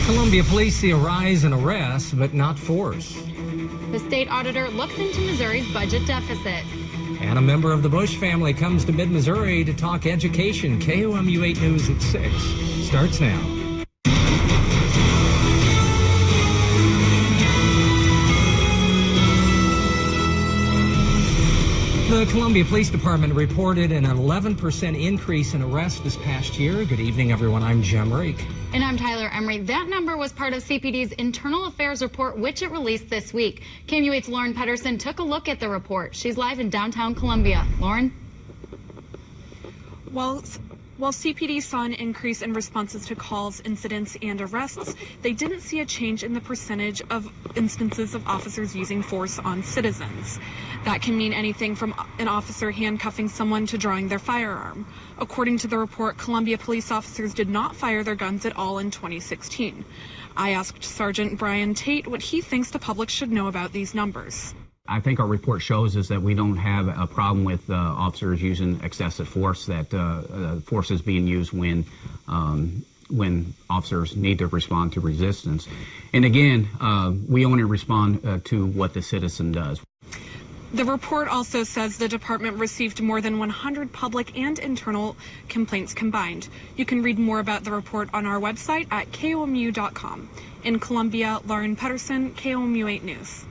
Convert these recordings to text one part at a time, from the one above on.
Columbia police see a rise in arrests, but not force. The state auditor looks into Missouri's budget deficit. And a member of the Bush family comes to Mid-Missouri to talk education. KOMU 8 News at 6 starts now. The Columbia Police Department reported an 11% increase in arrests this past year. Good evening, everyone. I'm Jem Rake. And I'm Tyler Emery. That number was part of CPD's Internal Affairs report, which it released this week. KOMU 8's Lauren Pedersen took a look at the report. She's live in downtown Columbia. Lauren? While CPD saw an increase in responses to calls, incidents, and arrests, they didn't see a change in the percentage of instances of officers using force on citizens. That can mean anything from an officer handcuffing someone to drawing their firearm. According to the report, Columbia police officers did not fire their guns at all in 2016. I asked Sergeant Brian Tate what he thinks the public should know about these numbers. I think our report shows us that we don't have a problem with officers using excessive force, that force is being used when officers need to respond to resistance. And again, we only respond to what the citizen does. The report also says the department received more than 100 public and internal complaints combined. You can read more about the report on our website at KOMU.com. In Columbia, Lauren Pedersen, KOMU 8 News.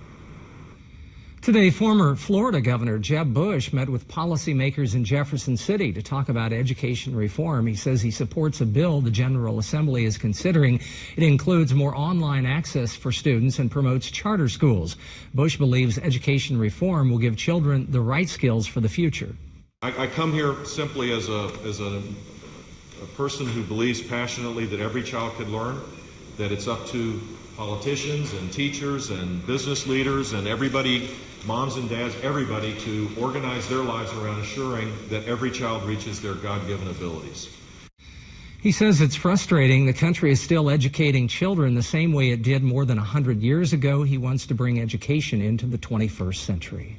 Today, former Florida Governor Jeb Bush met with policymakers in Jefferson City to talk about education reform. He says he supports a bill the General Assembly is considering. It includes more online access for students and promotes charter schools. Bush believes education reform will give children the right skills for the future. I come here simply as a person who believes passionately that every child could learn, that it's up to politicians and teachers and business leaders and everybody, moms and dads, everybody, to organize their lives around ensuring that every child reaches their God-given abilities. He says it's frustrating the country is still educating children the same way it did more than 100 years ago. He wants to bring education into the 21st century.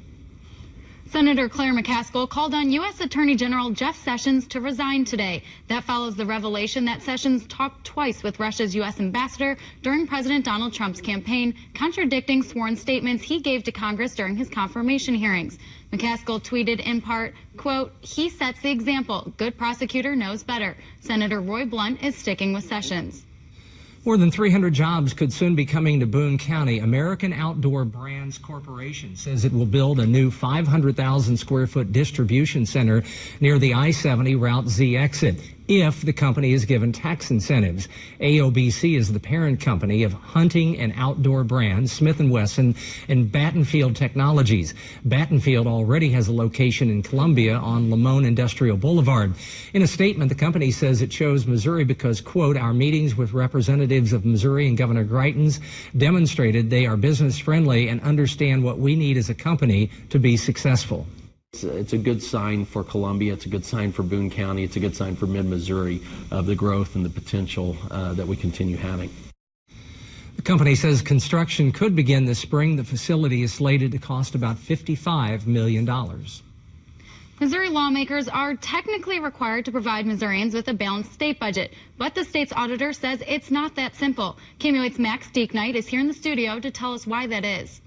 Senator Claire McCaskill called on U.S. Attorney General Jeff Sessions to resign today. That follows the revelation that Sessions talked twice with Russia's U.S. ambassador during President Donald Trump's campaign, contradicting sworn statements he gave to Congress during his confirmation hearings. McCaskill tweeted in part, quote, "He sets the example. Good prosecutor knows better." Senator Roy Blunt is sticking with Sessions. More than 300 jobs could soon be coming to Boone County. American Outdoor Brands Corporation says it will build a new 500,000 square foot distribution center near the I-70 Route Z exit if the company is given tax incentives. AOBC is the parent company of hunting and outdoor brands Smith & Wesson and Battenfield Technologies. Battenfield already has a location in Columbia on Lamone Industrial Boulevard. In a statement, the company says it chose Missouri because, quote, "Our meetings with representatives of Missouri and Governor Greitens demonstrated they are business friendly and understand what we need as a company to be successful." It's a good sign for Columbia. It's a good sign for Boone County. It's a good sign for Mid-Missouri of the growth and the potential that we continue having. The company says construction could begin this spring. The facility is slated to cost about $55 million. Missouri lawmakers are technically required to provide Missourians with a balanced state budget, but the state's auditor says it's not that simple. KOMU 8's Max Deeknight is here in the studio to tell us why that is.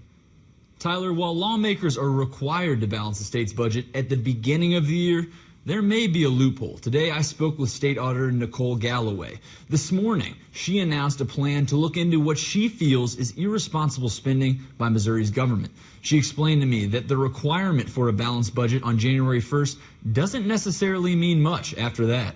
Tyler, while lawmakers are required to balance the state's budget at the beginning of the year, there may be a loophole. Today, I spoke with State Auditor Nicole Galloway. This morning, she announced a plan to look into what she feels is irresponsible spending by Missouri's government. She explained to me that the requirement for a balanced budget on January 1st doesn't necessarily mean much after that.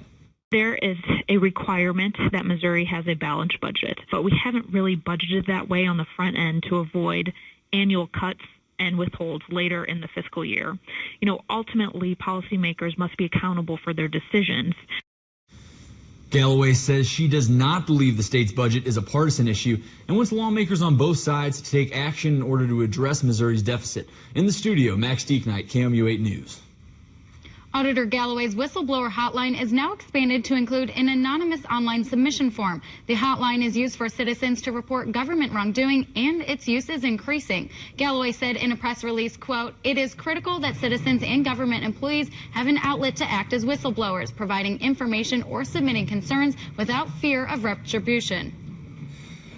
There is a requirement that Missouri has a balanced budget, but we haven't really budgeted that way on the front end to avoid annual cuts and withholds later in the fiscal year. You know, ultimately, policymakers must be accountable for their decisions. Galloway says she does not believe the state's budget is a partisan issue and wants lawmakers on both sides to take action in order to address Missouri's deficit. In the studio, Max Deeknight, KOMU 8 News. Auditor Galloway's whistleblower hotline is now expanded to include an anonymous online submission form. The hotline is used for citizens to report government wrongdoing, and its use is increasing. Galloway said in a press release, quote, "It is critical that citizens and government employees have an outlet to act as whistleblowers, providing information or submitting concerns without fear of retribution."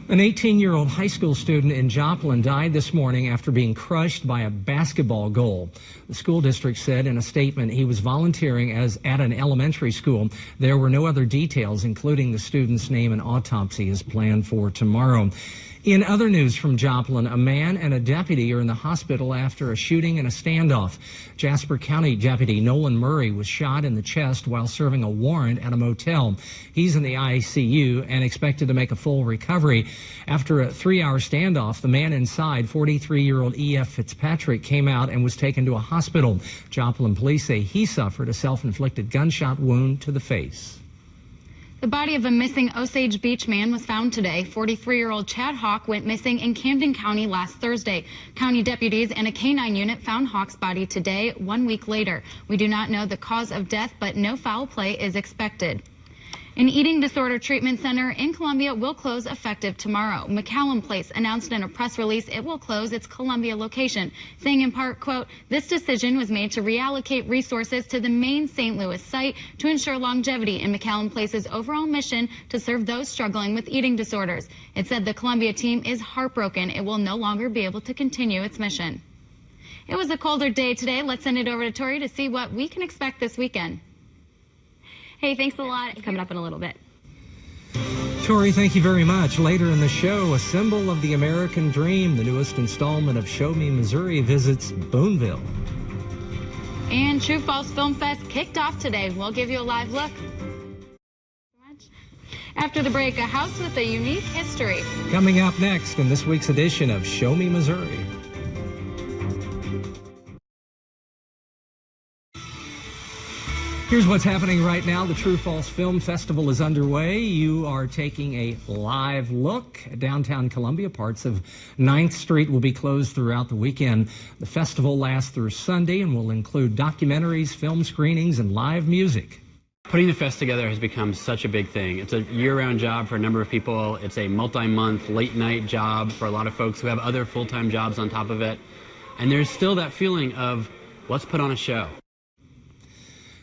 An 18-year-old high school student in Joplin died this morning after being crushed by a basketball goal. The school district said in a statement he was volunteering at an elementary school. There were no other details, including the student's name. An autopsy is planned for tomorrow. In other news from Joplin, a man and a deputy are in the hospital after a shooting and a standoff. Jasper County Deputy Nolan Murray was shot in the chest while serving a warrant at a motel. He's in the ICU and expected to make a full recovery. After a 3-hour standoff, the man inside, 43-year-old E.F. Fitzpatrick, came out and was taken to a hospital. Joplin police say he suffered a self-inflicted gunshot wound to the face. The body of a missing Osage Beach man was found today. 43-year-old Chad Hawk went missing in Camden County last Thursday. County deputies and a K-9 unit found Hawk's body today, 1 week later. We do not know the cause of death, but no foul play is expected. An eating disorder treatment center in Columbia will close effective tomorrow. McCallum Place announced in a press release it will close its Columbia location, saying in part, quote, "This decision was made to reallocate resources to the main St. Louis site to ensure longevity in McCallum Place's overall mission to serve those struggling with eating disorders." It said the Columbia team is heartbroken it will no longer be able to continue its mission. It was a colder day today. Let's send it over to Tori to see what we can expect this weekend. Hey, thanks a lot. It's coming up in a little bit. Tori, thank you very much. Later in the show, a symbol of the American dream, the newest installment of Show Me Missouri visits Boonville. And True False Film Fest kicked off today. We'll give you a live look. After the break, a house with a unique history. Coming up next in this week's edition of Show Me Missouri. Here's what's happening right now. The True False Film Festival is underway. You are taking a live look at downtown Columbia. Parts of 9th Street will be closed throughout the weekend. The festival lasts through Sunday and will include documentaries, film screenings, and live music. Putting the fest together has become such a big thing. It's a year-round job for a number of people. It's a multi-month, late-night job for a lot of folks who have other full-time jobs on top of it. And there's still that feeling of, let's put on a show.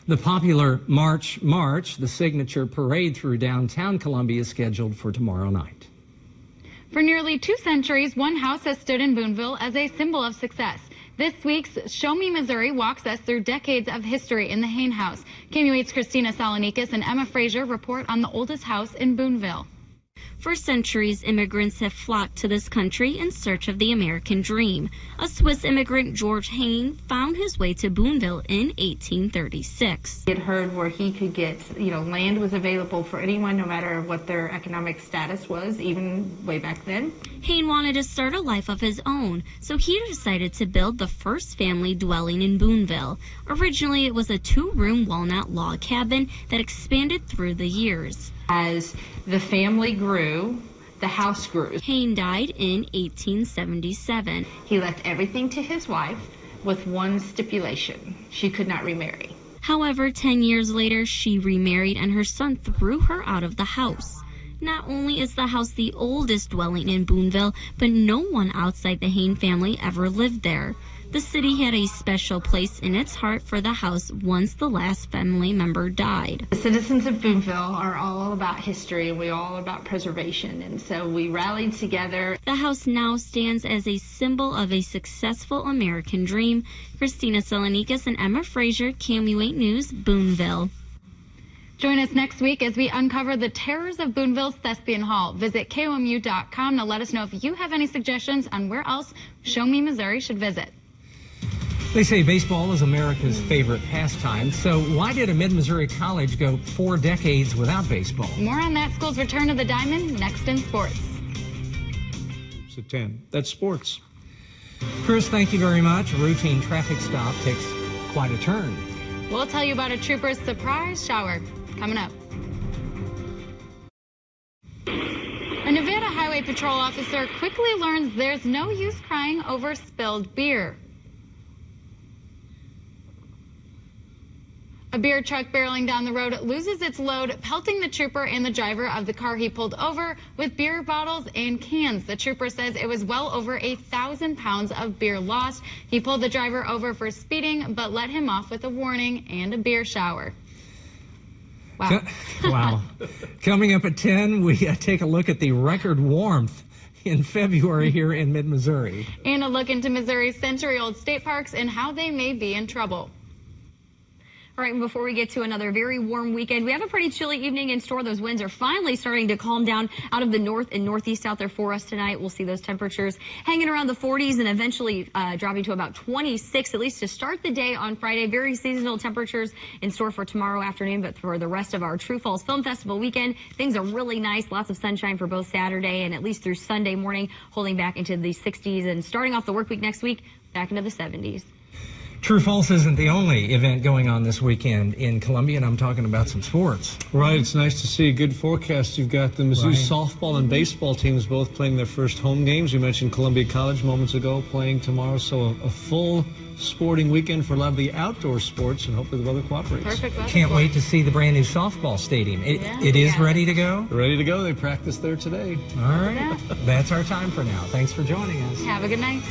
The popular March March, the signature parade through downtown Columbia, is scheduled for tomorrow night. For nearly 2 centuries, one house has stood in Boonville as a symbol of success. This week's Show Me Missouri walks us through decades of history in the Hain House. KMUH's Christina Salonikas and Emma Frazier report on the oldest house in Boonville. For centuries, immigrants have flocked to this country in search of the American dream. A Swiss immigrant, George Hain, found his way to Boonville in 1836. He had heard where he could get, land was available for anyone, no matter what their economic status was, even way back then. Hain wanted to start a life of his own, so he decided to build the first family dwelling in Boonville. Originally, it was a 2-room walnut log cabin that expanded through the years. As the family grew, the house grew. Hain died in 1877. He left everything to his wife with one stipulation: she could not remarry. However, 10 years later, she remarried and her son threw her out of the house. Not only is the house the oldest dwelling in Boonville, but no one outside the Hain family ever lived there. The city had a special place in its heart for the house once the last family member died. The citizens of Boonville are all about history, and we're all about preservation, and so we rallied together. The house now stands as a symbol of a successful American dream. Christina Salonikas and Emma Frazier, KMUH News, Boonville. Join us next week as we uncover the terrors of Boonville's Thespian Hall. Visit KOMU.com to let us know if you have any suggestions on where else Show Me Missouri should visit. They say baseball is America's favorite pastime, so why did a Mid-Missouri college go 4 decades without baseball? More on that school's return to the diamond next in sports. It's at 10. That's sports. Chris, thank you very much. A routine traffic stop takes quite a turn. We'll tell you about a trooper's surprise shower coming up. A Nevada Highway Patrol officer quickly learns there's no use crying over spilled beer. A beer truck barreling down the road loses its load, pelting the trooper and the driver of the car he pulled over with beer bottles and cans. The trooper says it was well over 1,000 pounds of beer lost. He pulled the driver over for speeding, but let him off with a warning and a beer shower. Wow. Wow. Coming up at 10, we take a look at the record warmth in February here in mid-Missouri. And a look into Missouri's century-old state parks and how they may be in trouble. All right, and before we get to another very warm weekend, we have a pretty chilly evening in store. Those winds are finally starting to calm down out of the north and northeast out there for us tonight. We'll see those temperatures hanging around the 40s and eventually dropping to about 26, at least to start the day on Friday. Very seasonal temperatures in store for tomorrow afternoon, but for the rest of our True Falls Film Festival weekend, things are really nice. Lots of sunshine for both Saturday and at least through Sunday morning, holding back into the 60s and starting off the work week next week, back into the 70s. True False isn't the only event going on this weekend in Columbia, and I'm talking about some sports. Right, it's nice to see a good forecast. You've got the Mizzou Right. softball and baseball teams both playing their first home games. We mentioned Columbia College moments ago playing tomorrow, so a full sporting weekend for a lot of the outdoor sports, and hopefully the weather cooperates. Perfect weather. Can't wait to see the brand new softball stadium. It is ready to go? Ready to go. They practiced there today. All right. That's our time for now. Thanks for joining us. Have a good night.